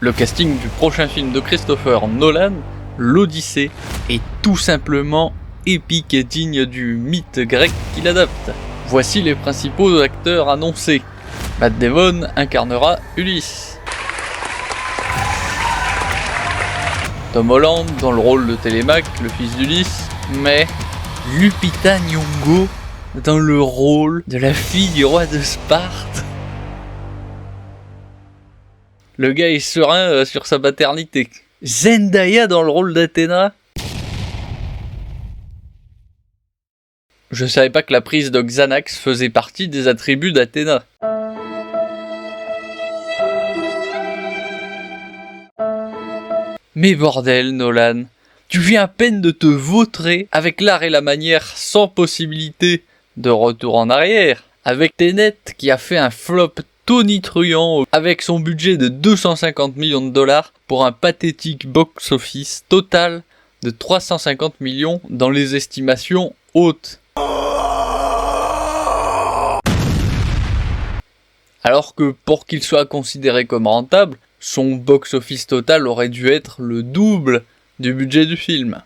Le casting du prochain film de Christopher Nolan, l'Odyssée, est tout simplement épique et digne du mythe grec qu'il adapte. Voici les principaux acteurs annoncés. Matt Damon incarnera Ulysse. Tom Holland dans le rôle de Télémaque, le fils d'Ulysse, mais Lupita Nyong'o dans le rôle de la fille du roi de Sparte. Le gars est serein sur sa paternité. Zendaya dans le rôle d'Athéna. Je savais pas que la prise de Xanax faisait partie des attributs d'Athéna. Mais bordel, Nolan, tu viens à peine de te vautrer avec l'art et la manière sans possibilité de retour en arrière. Avec Tenet qui a fait un flop tonitruant avec son budget de 250 millions de dollars pour un pathétique box-office total de 350 millions dans les estimations hautes. Alors que pour qu'il soit considéré comme rentable, son box-office total aurait dû être le double du budget du film.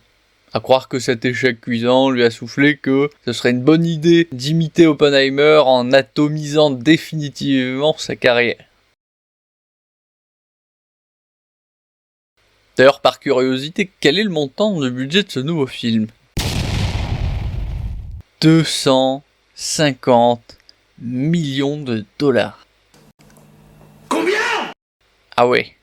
À croire que cet échec cuisant lui a soufflé que ce serait une bonne idée d'imiter Oppenheimer en atomisant définitivement sa carrière. D'ailleurs, par curiosité, quel est le montant du budget de ce nouveau film ? 250 millions de dollars. Combien ? Ah ouais.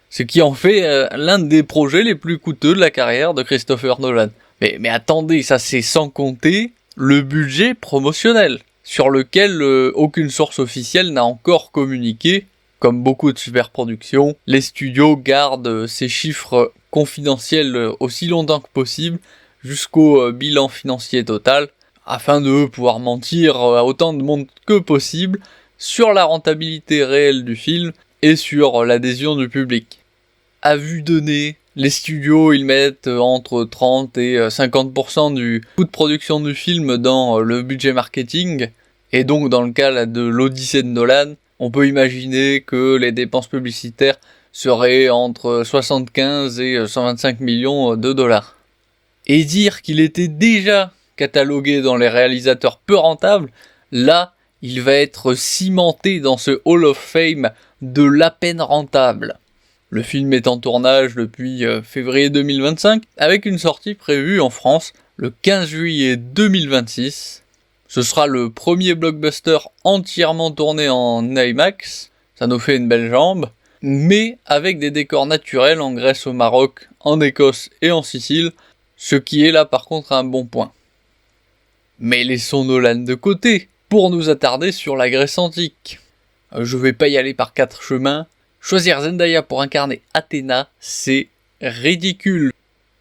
Ce qui en fait l'un des projets les plus coûteux de la carrière de Christopher Nolan. Mais attendez, ça c'est sans compter le budget promotionnel, sur lequel aucune source officielle n'a encore communiqué. Comme beaucoup de superproductions, les studios gardent ces chiffres confidentiels aussi longtemps que possible, jusqu'au bilan financier total, afin de pouvoir mentir à autant de monde que possible sur la rentabilité réelle du film et sur l'adhésion du public. À vue de nez, les studios ils mettent entre 30 et 50% du coût de production du film dans le budget marketing, et donc dans le cas de l'Odyssée de Nolan, on peut imaginer que les dépenses publicitaires seraient entre 75 et 125 millions de dollars. Et dire qu'il était déjà catalogué dans les réalisateurs peu rentables, là, il va être cimenté dans ce Hall of Fame de l'à peine rentable. Le film est en tournage depuis février 2025, avec une sortie prévue en France le 15 juillet 2026. Ce sera le premier blockbuster entièrement tourné en IMAX, ça nous fait une belle jambe, mais avec des décors naturels en Grèce, au Maroc, en Écosse et en Sicile, ce qui est là par contre un bon point. Mais laissons Nolan de côté, pour nous attarder sur la Grèce antique. Je vais pas y aller par 4 chemins. Choisir Zendaya pour incarner Athéna, c'est ridicule.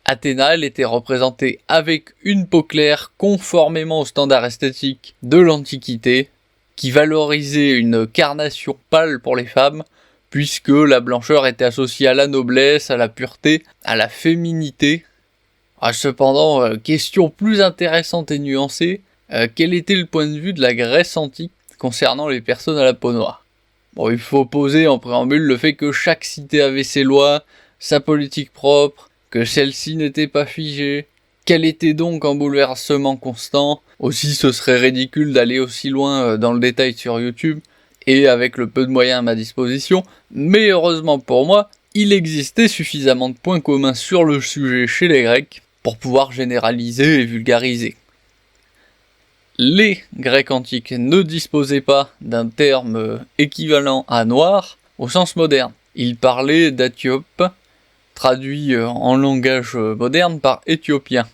Athéna, elle était représentée avec une peau claire conformément aux standards esthétiques de l'Antiquité, qui valorisait une carnation pâle pour les femmes, puisque la blancheur était associée à la noblesse, à la pureté, à la féminité. Cependant, question plus intéressante et nuancée, quel était le point de vue de la Grèce antique concernant les personnes à la peau noire ? Bon, il faut poser en préambule le fait que chaque cité avait ses lois, sa politique propre, que celle-ci n'était pas figée, qu'elle était donc en bouleversement constant. Aussi, ce serait ridicule d'aller aussi loin dans le détail sur YouTube, et avec le peu de moyens à ma disposition, mais heureusement pour moi, il existait suffisamment de points communs sur le sujet chez les Grecs pour pouvoir généraliser et vulgariser. Les Grecs antiques ne disposaient pas d'un terme équivalent à noir au sens moderne. Ils parlaient d'Éthiope, traduit en langage moderne par éthiopien,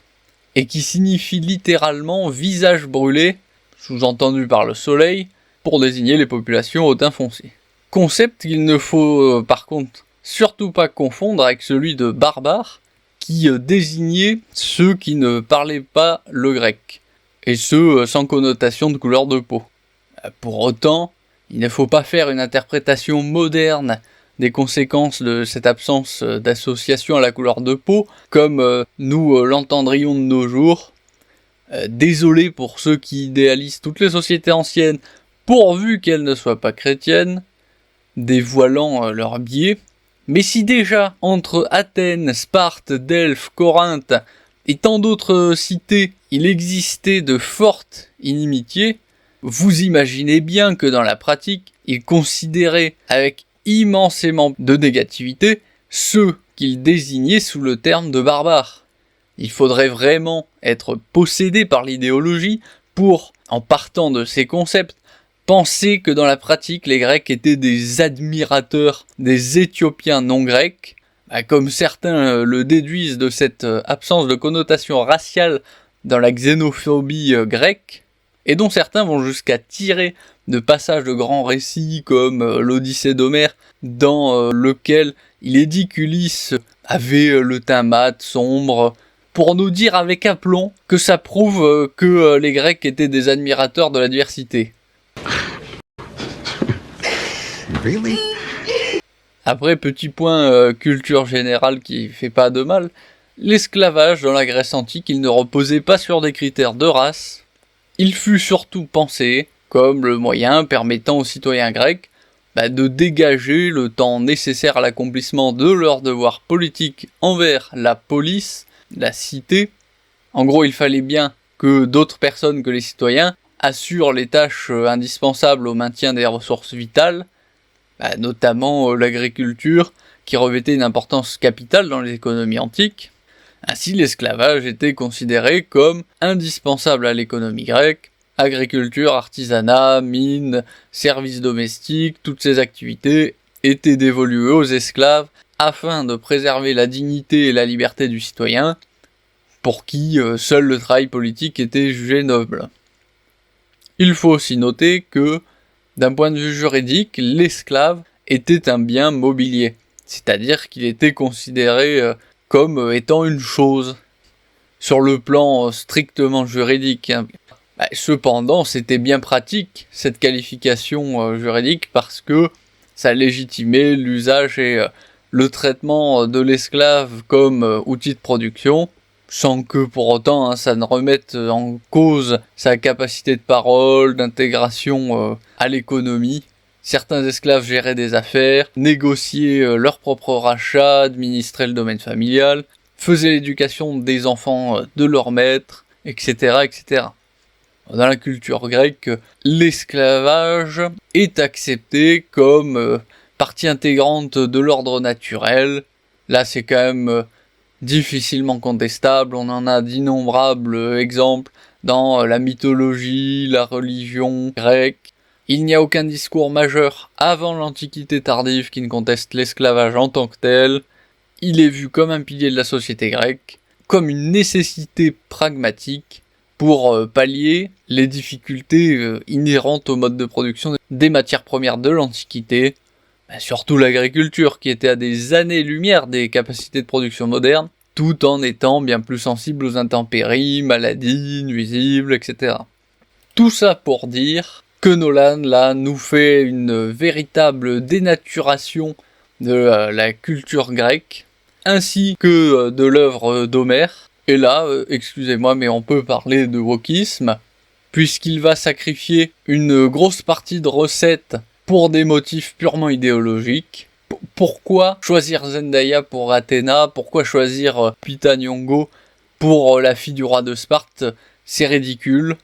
et qui signifie littéralement visage brûlé, sous-entendu par le soleil, pour désigner les populations au teint foncé. Concept qu'il ne faut par contre surtout pas confondre avec celui de barbare, qui désignait ceux qui ne parlaient pas le grec, et ce sans connotation de couleur de peau. Pour autant, il ne faut pas faire une interprétation moderne des conséquences de cette absence d'association à la couleur de peau, comme nous l'entendrions de nos jours. Désolé pour ceux qui idéalisent toutes les sociétés anciennes, pourvu qu'elles ne soient pas chrétiennes, dévoilant leurs biais, Mais si déjà, entre Athènes, Sparte, Delphes, Corinthe et tant d'autres cités, il existait de fortes inimitiés, vous imaginez bien que dans la pratique, il considérait avec immensément de négativité ceux qu'il désignait sous le terme de barbares. Il faudrait vraiment être possédé par l'idéologie pour, en partant de ces concepts, penser que dans la pratique, les Grecs étaient des admirateurs des Éthiopiens non grecs, comme certains le déduisent de cette absence de connotation raciale dans la xénophobie grecque, et dont certains vont jusqu'à tirer de passages de grands récits comme l'Odyssée d'Homère, dans lequel il est dit qu'Ulysse avait le teint mat, sombre, pour nous dire avec aplomb que ça prouve que les Grecs étaient des admirateurs de la diversité. Really? Après, petit point culture générale qui fait pas de mal, l'esclavage dans la Grèce antique, il ne reposait pas sur des critères de race. Il fut surtout pensé comme le moyen permettant aux citoyens grecs de dégager le temps nécessaire à l'accomplissement de leurs devoirs politiques envers la police, la cité. En gros, il fallait bien que d'autres personnes que les citoyens assurent les tâches indispensables au maintien des ressources vitales, notamment l'agriculture, qui revêtait une importance capitale dans les économies antiques. Ainsi, l'esclavage était considéré comme indispensable à l'économie grecque. Agriculture, artisanat, mines, services domestiques, toutes ces activités étaient dévolues aux esclaves afin de préserver la dignité et la liberté du citoyen, pour qui seul le travail politique était jugé noble. Il faut aussi noter que, d'un point de vue juridique, l'esclave était un bien mobilier, c'est-à-dire qu'il était considéré comme étant une chose, sur le plan strictement juridique. Cependant, c'était bien pratique, cette qualification juridique, parce que ça légitimait l'usage et le traitement de l'esclave comme outil de production, sans que pour autant ça ne remette en cause sa capacité de parole, d'intégration à l'économie. Certains esclaves géraient des affaires, négociaient leur propre rachat, administraient le domaine familial, faisaient l'éducation des enfants de leur maître, etc., etc. Dans la culture grecque, l'esclavage est accepté comme partie intégrante de l'ordre naturel. Là, c'est quand même difficilement contestable. On en a d'innombrables exemples dans la mythologie, la religion grecque. Il n'y a aucun discours majeur avant l'Antiquité tardive qui ne conteste l'esclavage en tant que tel. Il est vu comme un pilier de la société grecque, comme une nécessité pragmatique pour pallier les difficultés inhérentes au mode de production des matières premières de l'Antiquité, surtout l'agriculture qui était à des années-lumière des capacités de production modernes, tout en étant bien plus sensible aux intempéries, maladies, nuisibles, etc. Tout ça pour dire que Nolan, là, nous fait une véritable dénaturation de la culture grecque, ainsi que de l'œuvre d'Homère. Et là, excusez-moi, mais on peut parler de wokisme, puisqu'il va sacrifier une grosse partie de recettes pour des motifs purement idéologiques. Pourquoi choisir Zendaya pour Athéna? Pourquoi choisir Lupita Nyong'o pour la fille du roi de Sparte? C'est ridicule.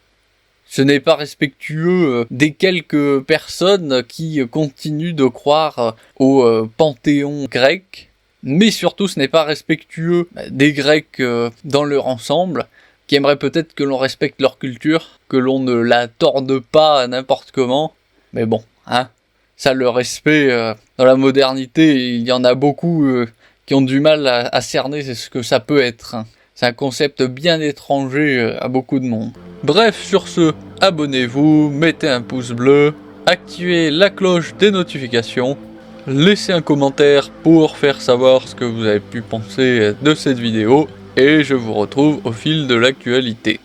Ce n'est pas respectueux des quelques personnes qui continuent de croire au panthéon grec. Mais surtout, ce n'est pas respectueux des Grecs dans leur ensemble, qui aimeraient peut-être que l'on respecte leur culture, que l'on ne la torde pas n'importe comment. Mais bon, ça, le respect dans la modernité, il y en a beaucoup qui ont du mal à cerner ce que ça peut être. C'est un concept bien étranger à beaucoup de monde. Bref, sur ce, abonnez-vous, mettez un pouce bleu, activez la cloche des notifications, laissez un commentaire pour faire savoir ce que vous avez pu penser de cette vidéo, et je vous retrouve au fil de l'actualité.